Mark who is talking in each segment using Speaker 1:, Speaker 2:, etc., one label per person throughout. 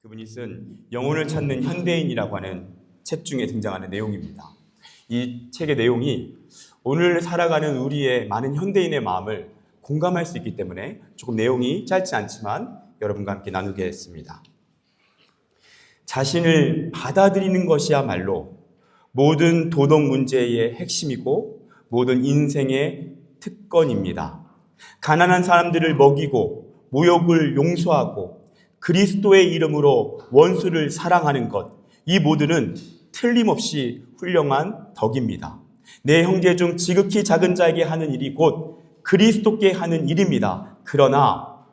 Speaker 1: 그분이 쓴 영혼을 찾는 현대인이라고 하는 책 중에 등장하는 내용입니다. 이 책의 내용이 오늘 살아가는 우리의 많은 현대인의 마음을 공감할 수 있기 때문에 조금 내용이 짧지 않지만 여러분과 함께 나누겠습니다. 자신을 받아들이는 것이야말로 모든 도덕 문제의 핵심이고 모든 인생의 특권입니다. 가난한 사람들을 먹이고 모욕을 용서하고 그리스도의 이름으로 원수를 사랑하는 것, 이 모두는 틀림없이 훌륭한 덕입니다. 내 형제 중 지극히 작은 자에게 하는 일이 곧 그리스도께 하는 일입니다. 그러나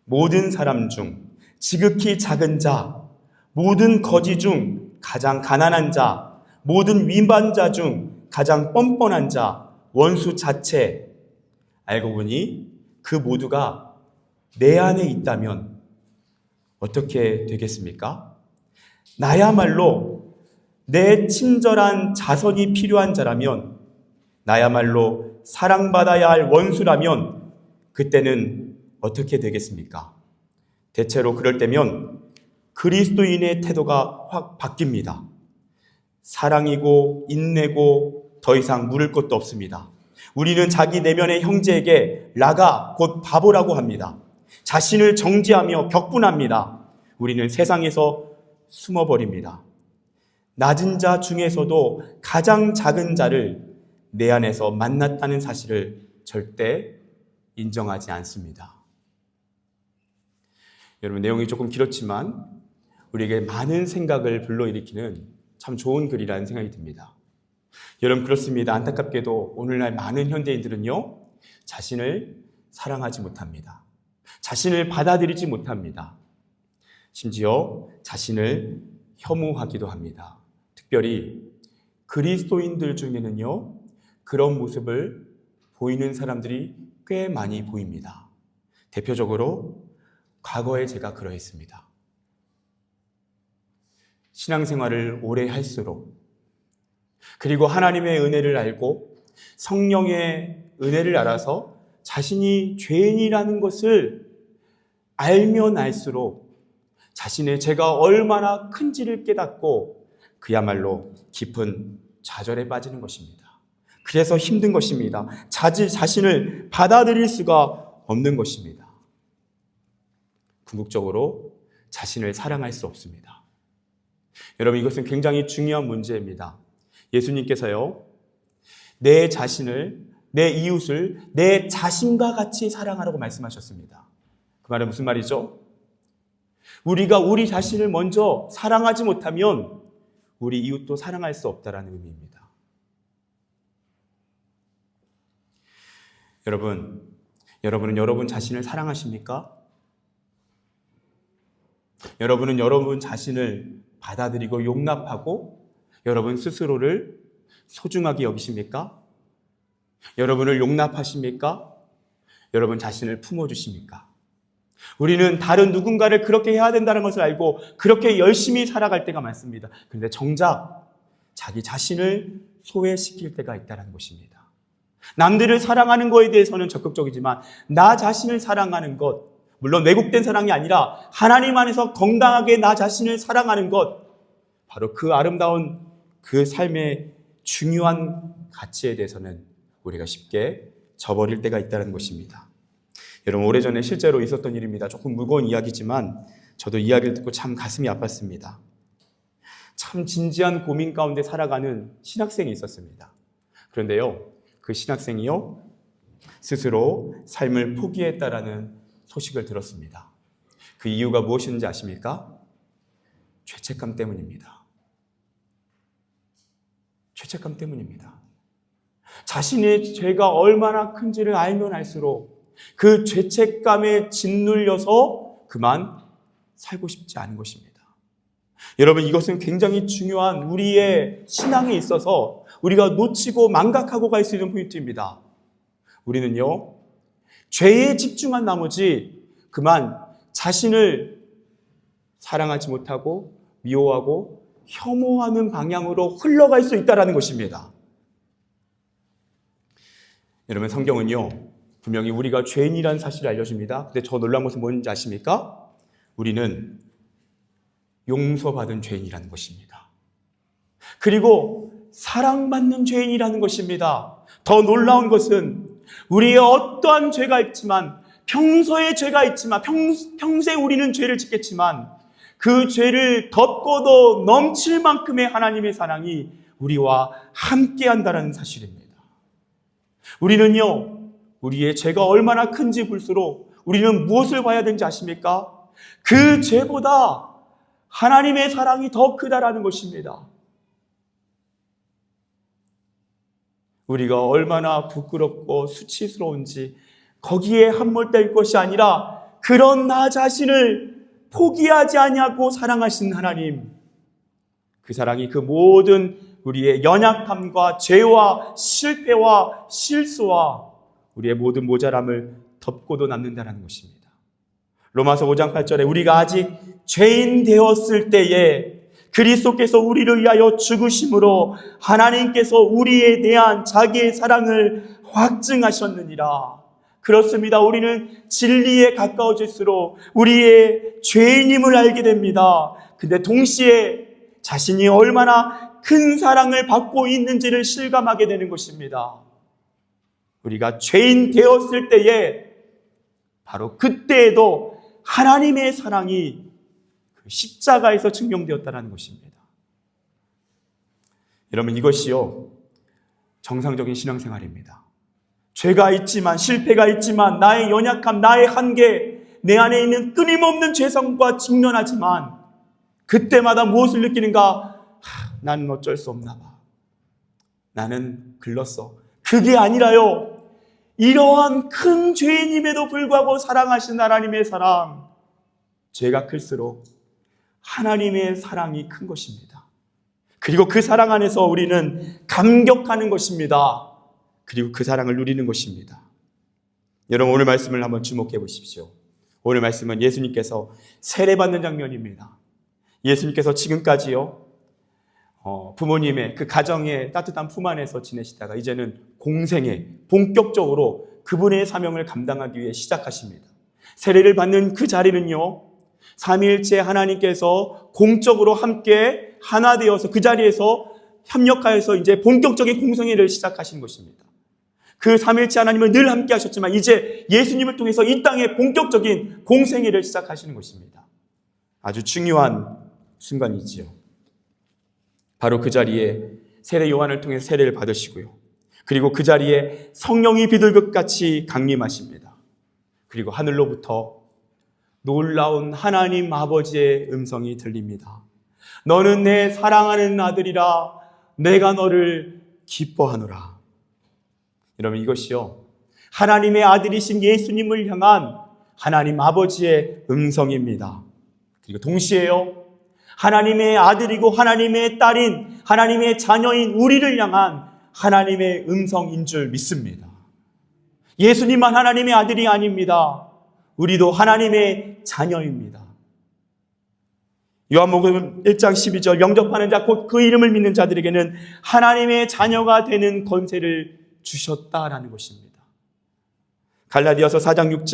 Speaker 1: 모든 사람 중 지극히 작은 자, 모든 거지 중 가장 가난한 자, 모든 위반자 중 가장 뻔뻔한 자, 원수 자체, 알고 보니 그 모두가 내 안에 있다면 어떻게 되겠습니까? 나야말로 내 친절한 자선이 필요한 자라면, 나야말로 사랑받아야 할 원수라면 그때는 어떻게 되겠습니까? 대체로 그럴 때면 그리스도인의 태도가 확 바뀝니다. 사랑이고 인내고 더 이상 물을 것도 없습니다. 우리는 자기 내면의 형제에게 라가 곧 바보라고 합니다. 자신을 정죄하며 격분합니다. 우리는 세상에서 숨어버립니다. 낮은 자 중에서도 가장 작은 자를 내 안에서 만났다는 사실을 절대 인정하지 않습니다. 여러분, 내용이 조금 길었지만 우리에게 많은 생각을 불러일으키는 참 좋은 글이라는 생각이 듭니다. 여러분, 그렇습니다. 안타깝게도 오늘날 많은 현대인들은요, 자신을 사랑하지 못합니다. 자신을 받아들이지 못합니다. 심지어 자신을 혐오하기도 합니다. 특별히 그리스도인들 중에는요, 그런 모습을 보이는 사람들이 꽤 많이 보입니다. 대표적으로 과거에 제가 그러했습니다. 신앙생활을 오래 할수록, 그리고 하나님의 은혜를 알고 성령의 은혜를 알아서 자신이 죄인이라는 것을 알면 알수록 자신의 죄가 얼마나 큰지를 깨닫고 그야말로 깊은 좌절에 빠지는 것입니다. 그래서 힘든 것입니다. 자신을 받아들일 수가 없는 것입니다. 궁극적으로 자신을 사랑할 수 없습니다. 여러분, 이것은 굉장히 중요한 문제입니다. 예수님께서요, 내 자신을, 내 이웃을 내 자신과 같이 사랑하라고 말씀하셨습니다. 그 말은 무슨 말이죠? 우리가 우리 자신을 먼저 사랑하지 못하면 우리 이웃도 사랑할 수 없다는 의미입니다. 여러분은 여러분 자신을 사랑하십니까? 여러분은 여러분 자신을 받아들이고 용납하고 여러분 스스로를 소중하게 여기십니까? 여러분을 용납하십니까? 여러분 자신을 품어주십니까? 우리는 다른 누군가를 그렇게 해야 된다는 것을 알고 그렇게 열심히 살아갈 때가 많습니다. 그런데 정작 자기 자신을 소외시킬 때가 있다는 것입니다. 남들을 사랑하는 것에 대해서는 적극적이지만 나 자신을 사랑하는 것, 물론 왜곡된 사랑이 아니라 하나님 안에서 건강하게 나 자신을 사랑하는 것, 바로 그 아름다운 그 삶의 중요한 가치에 대해서는 우리가 쉽게 저버릴 때가 있다는 것입니다. 여러분, 오래전에 실제로 있었던 일입니다. 조금 무거운 이야기지만 저도 이야기를 듣고 참 가슴이 아팠습니다. 참 진지한 고민 가운데 살아가는 신학생이 있었습니다. 그런데요, 그 신학생이요, 스스로 삶을 포기했다라는 소식을 들었습니다. 그 이유가 무엇인지 아십니까? 죄책감 때문입니다. 죄책감 때문입니다. 자신의 죄가 얼마나 큰지를 알면 알수록 그 죄책감에 짓눌려서 그만 살고 싶지 않은 것입니다. 여러분, 이것은 굉장히 중요한 우리의 신앙에 있어서 우리가 놓치고 망각하고 갈 수 있는 포인트입니다. 우리는요, 죄에 집중한 나머지 그만 자신을 사랑하지 못하고 미워하고 혐오하는 방향으로 흘러갈 수 있다는 것입니다. 여러분, 성경은요, 분명히 우리가 죄인이라는 사실을 알려줍니다. 근데 저 놀라운 것은 뭔지 아십니까? 우리는 용서받은 죄인이라는 것입니다. 그리고 사랑받는 죄인이라는 것입니다. 더 놀라운 것은 우리의 어떠한 죄가 있지만, 평소에 죄가 있지만, 평생 우리는 죄를 짓겠지만 그 죄를 덮고도 넘칠 만큼의 하나님의 사랑이 우리와 함께한다는 사실입니다. 우리는요, 우리의 죄가 얼마나 큰지 볼수록 우리는 무엇을 봐야 되는지 아십니까? 그 죄보다 하나님의 사랑이 더 크다라는 것입니다. 우리가 얼마나 부끄럽고 수치스러운지 거기에 함몰될 것이 아니라 그런 나 자신을 포기하지 아니하고 사랑하신 하나님, 그 사랑이 그 모든 우리의 연약함과 죄와 실패와 실수와 우리의 모든 모자람을 덮고도 남는다는 것입니다. 로마서 5장 8절에 우리가 아직 죄인 되었을 때에 그리스도께서 우리를 위하여 죽으심으로 하나님께서 우리에 대한 자기의 사랑을 확증하셨느니라. 그렇습니다. 우리는 진리에 가까워질수록 우리의 죄인임을 알게 됩니다. 근데 동시에 자신이 얼마나 큰 사랑을 받고 있는지를 실감하게 되는 것입니다. 우리가 죄인 되었을 때에 바로 그때에도 하나님의 사랑이 십자가에서 증명되었다는 것입니다. 여러분, 이것이요 정상적인 신앙생활입니다. 죄가 있지만, 실패가 있지만, 나의 연약함, 나의 한계, 내 안에 있는 끊임없는 죄성과 직면하지만 그때마다 무엇을 느끼는가? 나는 어쩔 수 없나 봐. 나는 글렀어. 그게 아니라요, 이러한 큰 죄인임에도 불구하고 사랑하신 하나님의 사랑, 죄가 클수록 하나님의 사랑이 큰 것입니다. 그리고 그 사랑 안에서 우리는 감격하는 것입니다. 그리고 그 사랑을 누리는 것입니다. 여러분, 오늘 말씀을 한번 주목해 보십시오. 오늘 말씀은 예수님께서 세례받는 장면입니다. 예수님께서 지금까지요, 부모님의 그 가정의 따뜻한 품 안에서 지내시다가 이제는 공생에 본격적으로 그분의 사명을 감당하기 위해 시작하십니다. 세례를 받는 그 자리는요, 삼위일체 하나님께서 공적으로 함께 하나 되어서 그 자리에서 협력하여서 이제 본격적인 공생애를 시작하시는 것입니다. 그 삼위일체 하나님은 늘 함께 하셨지만 이제 예수님을 통해서 이 땅에 본격적인 공생애를 시작하시는 것입니다. 아주 중요한 순간이지요. 바로 그 자리에 세례 요한을 통해 세례를 받으시고요. 그리고 그 자리에 성령이 비둘기같이 강림하십니다. 그리고 하늘로부터 놀라운 하나님 아버지의 음성이 들립니다. 너는 내 사랑하는 아들이라, 내가 너를 기뻐하노라. 여러분, 이것이요, 하나님의 아들이신 예수님을 향한 하나님 아버지의 음성입니다. 그리고 동시에요, 하나님의 아들이고 하나님의 딸인, 하나님의 자녀인 우리를 향한 하나님의 음성인 줄 믿습니다. 예수님만 하나님의 아들이 아닙니다. 우리도 하나님의 자녀입니다. 요한복음 1장 12절, 영접하는 자 곧 그 이름을 믿는 자들에게는 하나님의 자녀가 되는 권세를 주셨다라는 것입니다. 갈라디아서 4장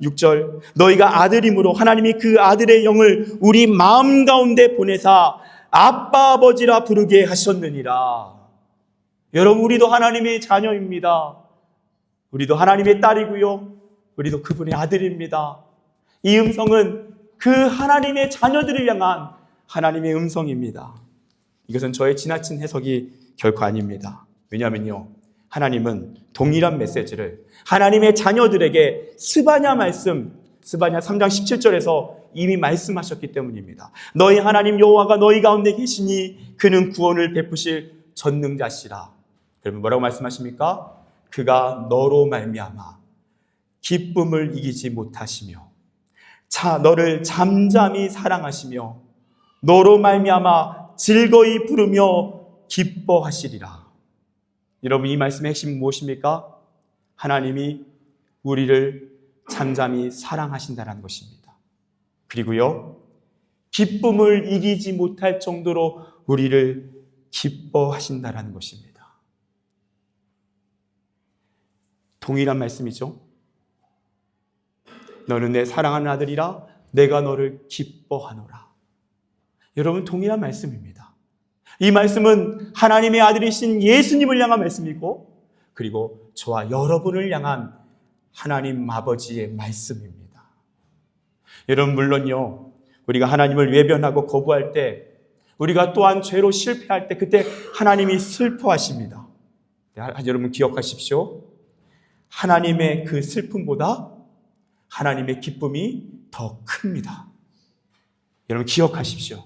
Speaker 1: 6절 너희가 아들임으로 하나님이 그 아들의 영을 우리 마음 가운데 보내사 아빠 아버지라 부르게 하셨느니라. 여러분, 우리도 하나님의 자녀입니다. 우리도 하나님의 딸이고요, 우리도 그분의 아들입니다. 이 음성은 그 하나님의 자녀들을 향한 하나님의 음성입니다. 이것은 저의 지나친 해석이 결코 아닙니다. 왜냐하면요, 하나님은 동일한 메시지를 하나님의 자녀들에게 스바냐 3장 17절에서 이미 말씀하셨기 때문입니다. 너희 하나님 여호와가 너희 가운데 계시니 그는 구원을 베푸실 전능자시라. 여러분, 뭐라고 말씀하십니까? 그가 너로 말미암아 기쁨을 이기지 못하시며 너를 잠잠히 사랑하시며 너로 말미암아 즐거이 부르며 기뻐하시리라. 여러분, 이 말씀의 핵심은 무엇입니까? 하나님이 우리를 잠잠히 사랑하신다는 것입니다. 그리고요, 기쁨을 이기지 못할 정도로 우리를 기뻐하신다는 것입니다. 동일한 말씀이죠. 너는 내 사랑하는 아들이라, 내가 너를 기뻐하노라. 여러분, 동일한 말씀입니다. 이 말씀은 하나님의 아들이신 예수님을 향한 말씀이고, 그리고 저와 여러분을 향한 하나님 아버지의 말씀입니다. 여러분, 물론요, 우리가 하나님을 외면하고 거부할 때, 우리가 또한 죄로 실패할 때, 그때 하나님이 슬퍼하십니다. 여러분, 기억하십시오. 하나님의 그 슬픔보다 하나님의 기쁨이 더 큽니다. 여러분, 기억하십시오.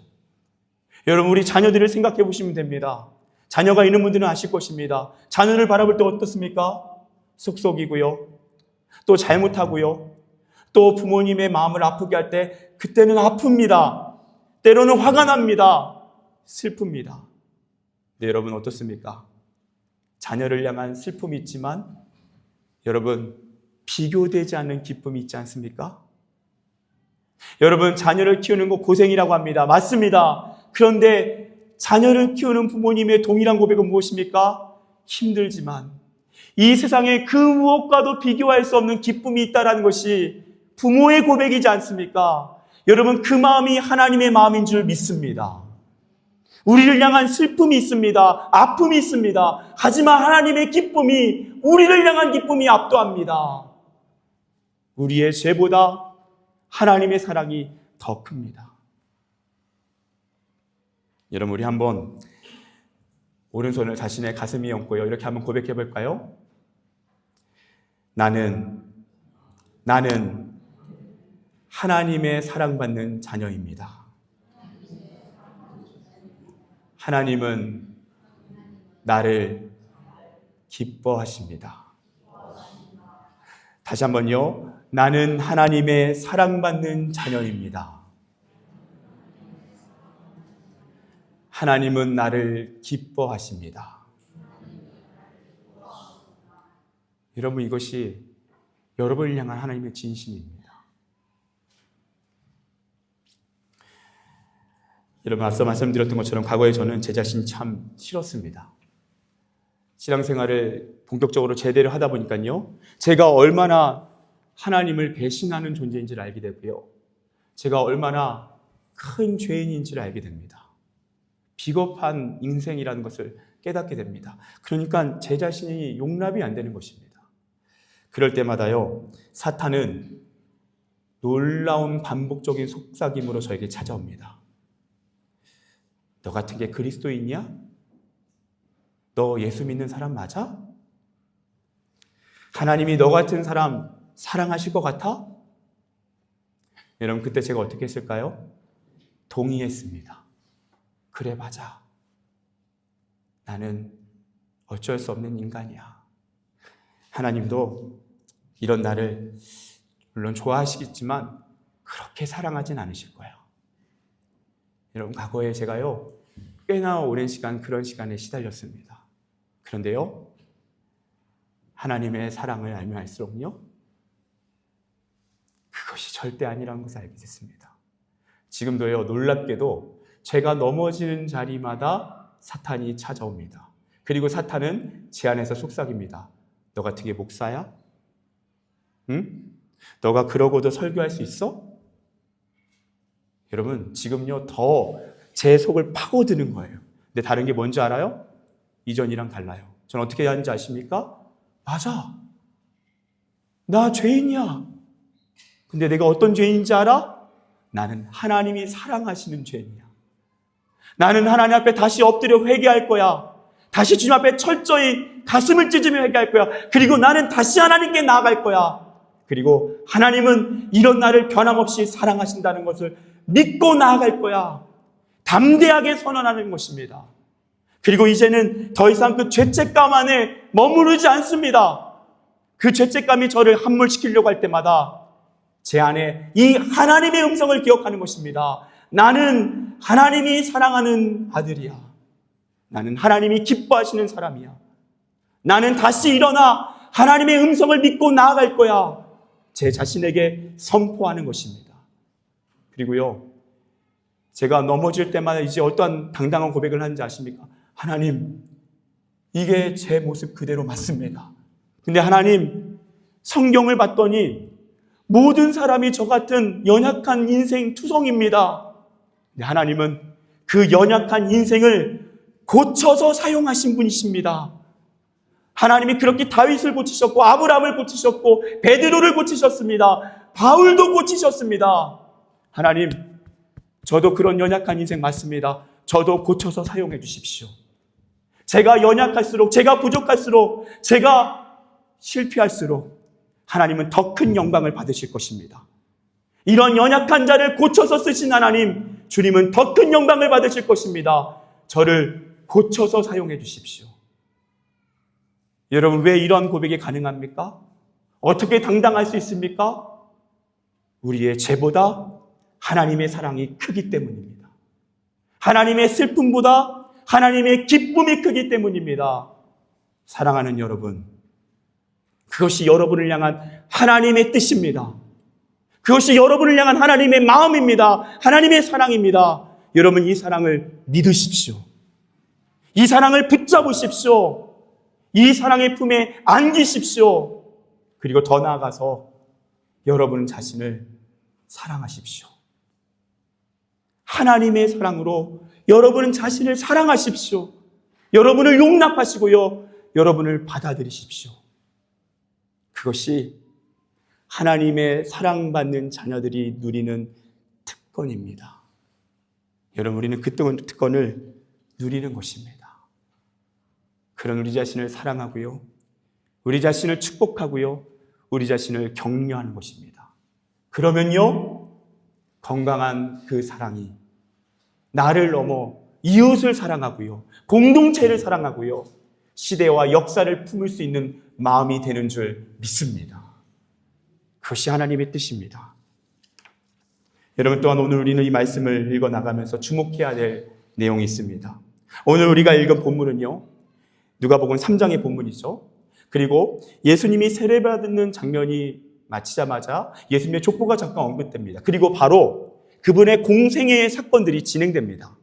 Speaker 1: 여러분, 우리 자녀들을 생각해 보시면 됩니다. 자녀가 있는 분들은 아실 것입니다. 자녀를 바라볼 때 어떻습니까? 속속이고요. 또 잘못하고요. 또 부모님의 마음을 아프게 할 때 그때는 아픕니다. 때로는 화가 납니다. 슬픕니다. 네, 여러분 어떻습니까? 자녀를 향한 슬픔이 있지만 여러분, 비교되지 않는 기쁨이 있지 않습니까? 여러분, 자녀를 키우는 거 고생이라고 합니다. 맞습니다. 그런데 자녀를 키우는 부모님의 동일한 고백은 무엇입니까? 힘들지만 이 세상에 그 무엇과도 비교할 수 없는 기쁨이 있다는 것이 부모의 고백이지 않습니까? 여러분, 그 마음이 하나님의 마음인 줄 믿습니다. 우리를 향한 슬픔이 있습니다. 아픔이 있습니다. 하지만 하나님의 기쁨이, 우리를 향한 기쁨이 압도합니다. 우리의 죄보다 하나님의 사랑이 더 큽니다. 여러분, 우리 한번 오른손을 자신의 가슴에 얹고요, 이렇게 한번 고백해 볼까요? 나는 하나님의 사랑받는 자녀입니다. 하나님은 나를 기뻐하십니다. 다시 한번요. 나는 하나님의 사랑받는 자녀입니다. 하나님은 나를 기뻐하십니다. 여러분, 이것이 여러분을 향한 하나님의 진심입니다. 여러분, 앞서 말씀드렸던 것처럼 과거에 저는 제 자신이 참 싫었습니다. 신앙생활을 본격적으로 제대로 하다 보니까요, 제가 얼마나 하나님을 배신하는 존재인지를 알게 되고요, 제가 얼마나 큰 죄인인지를 알게 됩니다. 비겁한 인생이라는 것을 깨닫게 됩니다. 그러니까 제 자신이 용납이 안 되는 것입니다. 그럴 때마다요, 사탄은 놀라운 반복적인 속삭임으로 저에게 찾아옵니다. 너 같은 게 그리스도인이야? 너 예수 믿는 사람 맞아? 하나님이 너 같은 사람 사랑하실 것 같아? 여러분, 그때 제가 어떻게 했을까요? 동의했습니다. 그래, 맞아. 나는 어쩔 수 없는 인간이야. 하나님도 이런 나를 물론 좋아하시겠지만 그렇게 사랑하진 않으실 거예요. 여러분, 과거에 제가요, 꽤나 오랜 시간 그런 시간에 시달렸습니다. 그런데요, 하나님의 사랑을 알면 알수록요, 그것이 절대 아니라는 것을 알게 됐습니다. 지금도요, 놀랍게도 제가 넘어지는 자리마다 사탄이 찾아옵니다. 그리고 사탄은 제 안에서 속삭입니다. 너 같은 게 목사야? 응? 너가 그러고도 설교할 수 있어? 여러분, 지금요, 더 제 속을 파고드는 거예요. 근데 다른 게 뭔지 알아요? 이전이랑 달라요. 저는 어떻게 하는지 아십니까? 맞아. 나 죄인이야. 근데 내가 어떤 죄인인지 알아? 나는 하나님이 사랑하시는 죄인이야. 나는 하나님 앞에 다시 엎드려 회개할 거야. 다시 주님 앞에 철저히 가슴을 찢으며 회개할 거야. 그리고 나는 다시 하나님께 나아갈 거야. 그리고 하나님은 이런 나를 변함없이 사랑하신다는 것을 믿고 나아갈 거야. 담대하게 선언하는 것입니다. 그리고 이제는 더 이상 그 죄책감 안에 머무르지 않습니다. 그 죄책감이 저를 함몰시키려고 할 때마다 제 안에 이 하나님의 음성을 기억하는 것입니다. 나는 하나님이 사랑하는 아들이야. 나는 하나님이 기뻐하시는 사람이야. 나는 다시 일어나 하나님의 음성을 믿고 나아갈 거야. 제 자신에게 선포하는 것입니다. 그리고요, 제가 넘어질 때마다 이제 어떠한 당당한 고백을 하는지 아십니까? 하나님, 이게 제 모습 그대로 맞습니다. 근데 하나님, 성경을 봤더니 모든 사람이 저 같은 연약한 인생 투성입니다. 근데 하나님은 그 연약한 인생을 고쳐서 사용하신 분이십니다. 하나님이 그렇게 다윗을 고치셨고 아브라함을 고치셨고 베드로를 고치셨습니다. 바울도 고치셨습니다. 하나님, 저도 그런 연약한 인생 맞습니다. 저도 고쳐서 사용해 주십시오. 제가 연약할수록, 제가 부족할수록, 제가 실패할수록 하나님은 더 큰 영광을 받으실 것입니다. 이런 연약한 자를 고쳐서 쓰신 하나님, 주님은 더 큰 영광을 받으실 것입니다. 저를 고쳐서 사용해 주십시오. 여러분, 왜 이런 고백이 가능합니까? 어떻게 당당할 수 있습니까? 우리의 죄보다 하나님의 사랑이 크기 때문입니다. 하나님의 슬픔보다 하나님의 기쁨이 크기 때문입니다. 사랑하는 여러분, 그것이 여러분을 향한 하나님의 뜻입니다. 그것이 여러분을 향한 하나님의 마음입니다. 하나님의 사랑입니다. 여러분, 이 사랑을 믿으십시오. 이 사랑을 붙잡으십시오. 이 사랑의 품에 안기십시오. 그리고 더 나아가서 여러분 자신을 사랑하십시오. 하나님의 사랑으로 여러분 자신을 사랑하십시오. 여러분을 용납하시고요. 여러분을 받아들이십시오. 그것이 하나님의 사랑받는 자녀들이 누리는 특권입니다. 여러분, 우리는 그 특권을 누리는 것입니다. 그런 우리 자신을 사랑하고요. 우리 자신을 축복하고요. 우리 자신을 격려하는 것입니다. 그러면요, 건강한 그 사랑이 나를 넘어 이웃을 사랑하고요. 공동체를 사랑하고요. 시대와 역사를 품을 수 있는 마음이 되는 줄 믿습니다. 그것이 하나님의 뜻입니다. 여러분, 또한 오늘 우리는 이 말씀을 읽어나가면서 주목해야 될 내용이 있습니다. 오늘 우리가 읽은 본문은요, 누가복음 3장의 본문이죠. 그리고 예수님이 세례받는 장면이 마치자마자 예수님의 족보가 잠깐 언급됩니다. 그리고 바로 그분의 공생애의 사건들이 진행됩니다.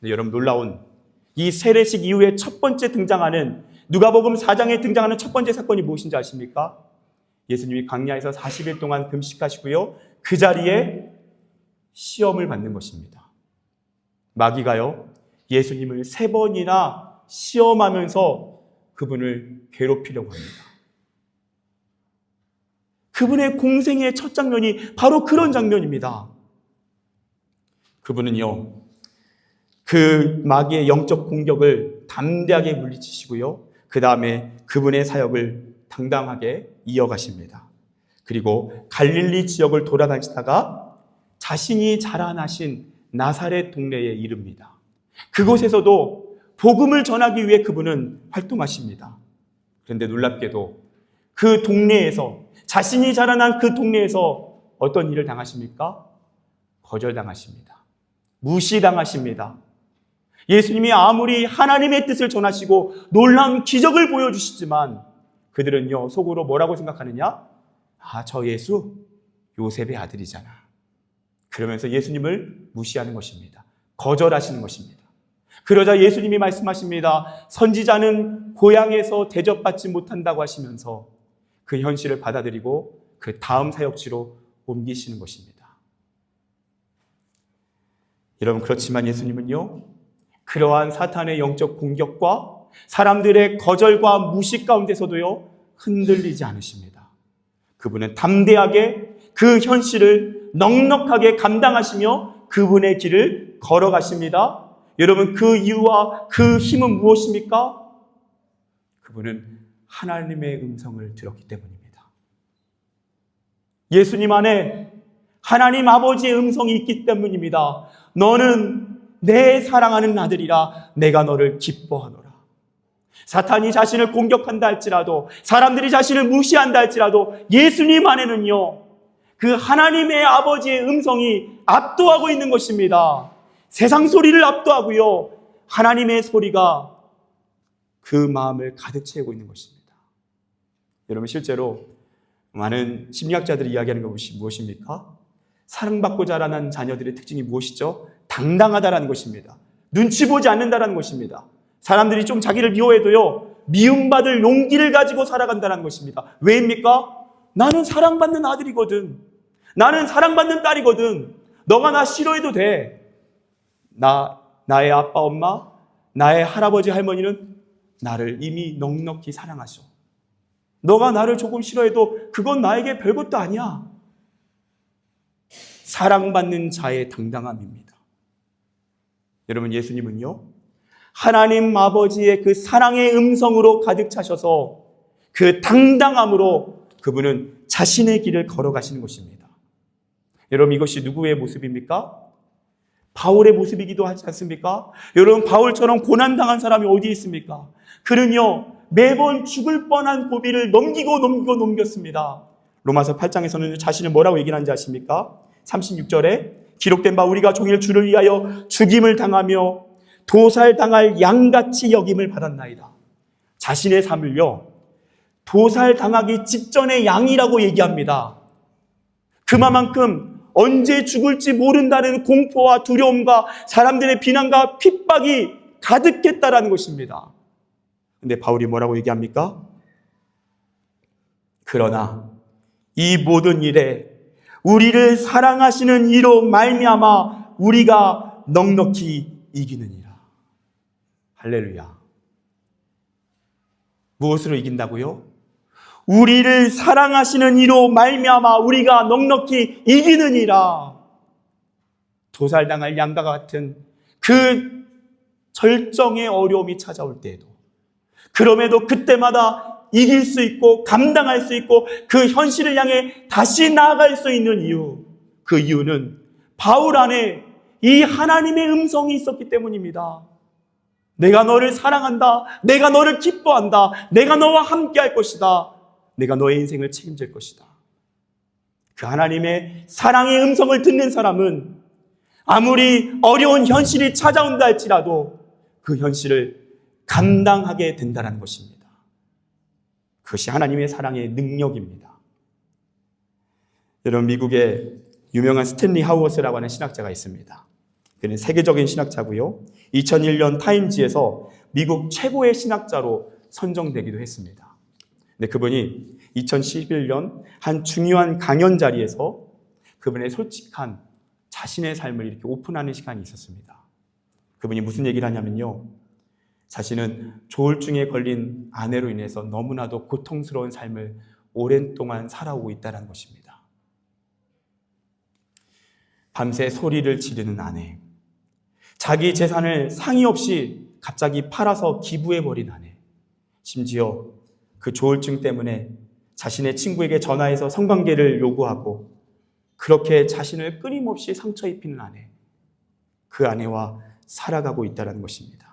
Speaker 1: 여러분, 놀라운 이 세례식 이후에 첫 번째 등장하는, 누가복음 4장에 등장하는 첫 번째 사건이 무엇인지 아십니까? 예수님이 광야에서 40일 동안 금식하시고요. 그 자리에 시험을 받는 것입니다. 마귀가요, 예수님을 3번이나 시험하면서 그분을 괴롭히려고 합니다. 그분의 공생의 첫 장면이 바로 그런 장면입니다. 그분은요, 그 마귀의 영적 공격을 담대하게 물리치시고요. 그 다음에 그분의 사역을 당당하게 이어가십니다. 그리고 갈릴리 지역을 돌아다니다가 자신이 자라나신 나사렛 동네에 이릅니다. 그곳에서도 복음을 전하기 위해 그분은 활동하십니다. 그런데 놀랍게도 그 동네에서, 자신이 자라난 그 동네에서 어떤 일을 당하십니까? 거절당하십니다. 무시당하십니다. 예수님이 아무리 하나님의 뜻을 전하시고 놀라운 기적을 보여주시지만 그들은요, 속으로 뭐라고 생각하느냐? 아, 저 예수 요셉의 아들이잖아. 그러면서 예수님을 무시하는 것입니다. 거절하시는 것입니다. 그러자 예수님이 말씀하십니다. 선지자는 고향에서 대접받지 못한다고 하시면서 그 현실을 받아들이고 그 다음 사역지로 옮기시는 것입니다. 여러분, 그렇지만 예수님은요, 그러한 사탄의 영적 공격과 사람들의 거절과 무시 가운데서도요, 흔들리지 않으십니다. 그분은 담대하게 그 현실을 넉넉하게 감당하시며 그분의 길을 걸어가십니다. 여러분, 그 이유와 그 힘은 무엇입니까? 그분은 하나님의 음성을 들었기 때문입니다. 예수님 안에 하나님 아버지의 음성이 있기 때문입니다. 너는 내 사랑하는 아들이라 내가 너를 기뻐하노라. 사탄이 자신을 공격한다 할지라도, 사람들이 자신을 무시한다 할지라도 예수님 안에는요, 그 하나님의 아버지의 음성이 압도하고 있는 것입니다. 세상 소리를 압도하고요, 하나님의 소리가 그 마음을 가득 채우고 있는 것입니다. 여러분, 실제로 많은 심리학자들이 이야기하는 것이 무엇입니까? 사랑받고 자라난 자녀들의 특징이 무엇이죠? 당당하다라는 것입니다. 눈치 보지 않는다라는 것입니다. 사람들이 좀 자기를 미워해도요, 미움받을 용기를 가지고 살아간다는 것입니다. 왜입니까? 나는 사랑받는 아들이거든. 나는 사랑받는 딸이거든. 너가 나 싫어해도 돼. 나 나의 아빠, 엄마, 나의 할아버지, 할머니는 나를 이미 넉넉히 사랑하셔. 너가 나를 조금 싫어해도 그건 나에게 별것도 아니야. 사랑받는 자의 당당함입니다. 여러분, 예수님은요, 하나님 아버지의 그 사랑의 음성으로 가득 차셔서 그 당당함으로 그분은 자신의 길을 걸어가시는 것입니다. 여러분, 이것이 누구의 모습입니까? 바울의 모습이기도 하지 않습니까? 여러분, 바울처럼 고난당한 사람이 어디 있습니까? 그는요, 매번 죽을 뻔한 고비를 넘겼습니다. 로마서 8장에서는 자신을 뭐라고 얘기를 하는지 아십니까? 36절에 기록된 바 우리가 종일 주를 위하여 죽임을 당하며 도살당할 양같이 여김을 받았나이다. 자신의 삶을요, 도살당하기 직전의 양이라고 얘기합니다. 그만큼 언제 죽을지 모른다는 공포와 두려움과 사람들의 비난과 핍박이 가득했다라는 것입니다. 근데 바울이 뭐라고 얘기합니까? 그러나 이 모든 일에 우리를 사랑하시는 이로 말미암아 우리가 넉넉히 이기느니라. 할렐루야. 무엇으로 이긴다고요? 우리를 사랑하시는 이로 말미암아 우리가 넉넉히 이기느니라. 도살당할 양과 같은 그 절정의 어려움이 찾아올 때에도, 그럼에도 그때마다 이길 수 있고 감당할 수 있고 그 현실을 향해 다시 나아갈 수 있는 이유, 그 이유는 바울 안에 이 하나님의 음성이 있었기 때문입니다. 내가 너를 사랑한다. 내가 너를 기뻐한다. 내가 너와 함께 할 것이다. 내가 너의 인생을 책임질 것이다. 그 하나님의 사랑의 음성을 듣는 사람은 아무리 어려운 현실이 찾아온다 할지라도 그 현실을 감당하게 된다는 것입니다. 그것이 하나님의 사랑의 능력입니다. 여러분, 미국의 유명한 스탠리 하우어스라고 하는 신학자가 있습니다. 그는 세계적인 신학자고요. 2001년 타임지에서 미국 최고의 신학자로 선정되기도 했습니다. 근데 그분이 2011년 한 중요한 강연 자리에서 그분의 솔직한 자신의 삶을 이렇게 오픈하는 시간이 있었습니다. 그분이 무슨 얘기를 하냐면요, 자신은 조울증에 걸린 아내로 인해서 너무나도 고통스러운 삶을 오랜 동안 살아오고 있다는 것입니다. 밤새 소리를 지르는 아내, 자기 재산을 상의 없이 갑자기 팔아서 기부해버린 아내, 심지어 그 조울증 때문에 자신의 친구에게 전화해서 성관계를 요구하고 그렇게 자신을 끊임없이 상처 입히는 아내, 그 아내와 살아가고 있다는 것입니다.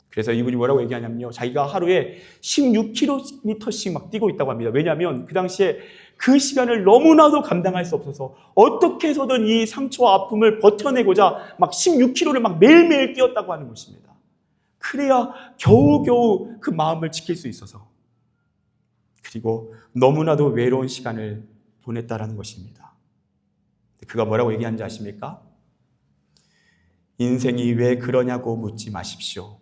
Speaker 1: 그래서 이분이 뭐라고 얘기하냐면요, 자기가 하루에 16km씩 막 뛰고 있다고 합니다. 왜냐하면 그 당시에 그 시간을 너무나도 감당할 수 없어서 어떻게 해서든 이 상처와 아픔을 버텨내고자 막 16km를 막 매일매일 뛰었다고 하는 것입니다. 그래야 겨우겨우 그 마음을 지킬 수 있어서. 그리고 너무나도 외로운 시간을 보냈다라는 것입니다. 그가 뭐라고 얘기하는지 아십니까? 인생이 왜 그러냐고 묻지 마십시오.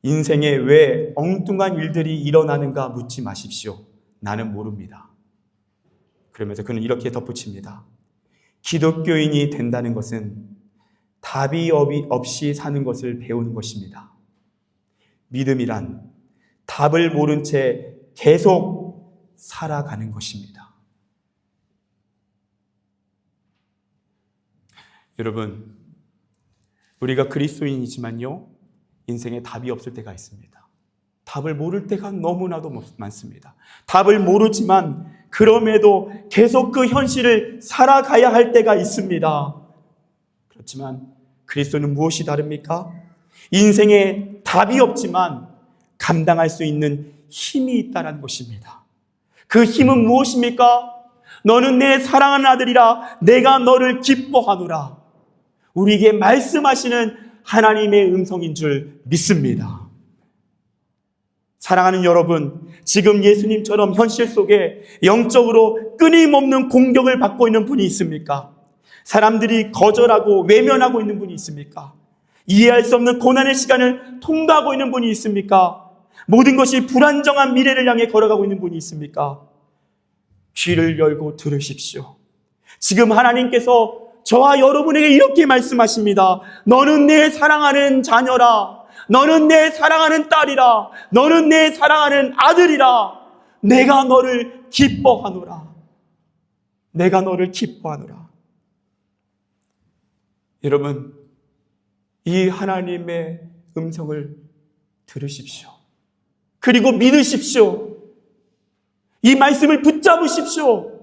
Speaker 1: 인생에 왜 엉뚱한 일들이 일어나는가 묻지 마십시오. 나는 모릅니다. 그러면서 그는 이렇게 덧붙입니다. 기독교인이 된다는 것은 답이 없이 사는 것을 배우는 것입니다. 믿음이란 답을 모른 채 계속 살아가는 것입니다. 여러분, 우리가 그리스도인이지만요, 인생에 답이 없을 때가 있습니다. 답을 모를 때가 너무나도 많습니다. 답을 모르지만 그럼에도 계속 그 현실을 살아가야 할 때가 있습니다. 그렇지만 그리스도는 무엇이 다릅니까? 인생에 답이 없지만 감당할 수 있는 힘이 있다는 것입니다. 그 힘은 무엇입니까? 너는 내 사랑하는 아들이라 내가 너를 기뻐하노라. 우리에게 말씀하시는 하나님의 음성인 줄 믿습니다. 사랑하는 여러분, 지금 예수님처럼 현실 속에 영적으로 끊임없는 공격을 받고 있는 분이 있습니까? 사람들이 거절하고 외면하고 있는 분이 있습니까? 이해할 수 없는 고난의 시간을 통과하고 있는 분이 있습니까? 모든 것이 불안정한 미래를 향해 걸어가고 있는 분이 있습니까? 귀를 열고 들으십시오. 지금 하나님께서 저와 여러분에게 이렇게 말씀하십니다. 너는 내 사랑하는 자녀라. 너는 내 사랑하는 딸이라. 너는 내 사랑하는 아들이라. 내가 너를 기뻐하노라. 내가 너를 기뻐하노라. 여러분, 이 하나님의 음성을 들으십시오. 그리고 믿으십시오. 이 말씀을 붙잡으십시오.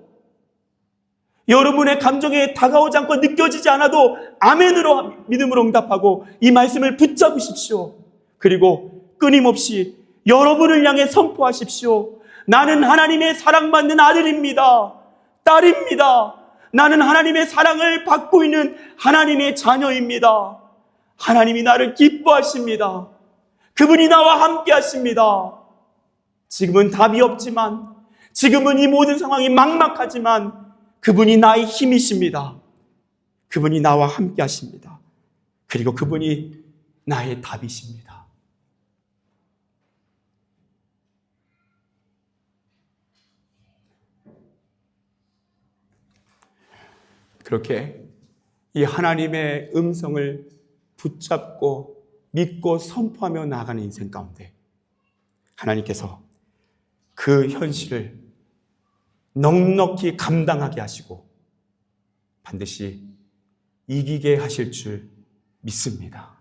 Speaker 1: 여러분의 감정에 다가오지 않고 느껴지지 않아도 아멘으로 믿음으로 응답하고 이 말씀을 붙잡으십시오. 그리고 끊임없이 여러분을 향해 선포하십시오. 나는 하나님의 사랑받는 아들입니다. 딸입니다. 나는 하나님의 사랑을 받고 있는 하나님의 자녀입니다. 하나님이 나를 기뻐하십니다. 그분이 나와 함께 하십니다. 지금은 답이 없지만, 지금은 이 모든 상황이 막막하지만 그분이 나의 힘이십니다. 그분이 나와 함께 하십니다. 그리고 그분이 나의 답이십니다. 그렇게 이 하나님의 음성을 붙잡고 믿고 선포하며 나아가는 인생 가운데 하나님께서 그 현실을 넉넉히 감당하게 하시고 반드시 이기게 하실 줄 믿습니다.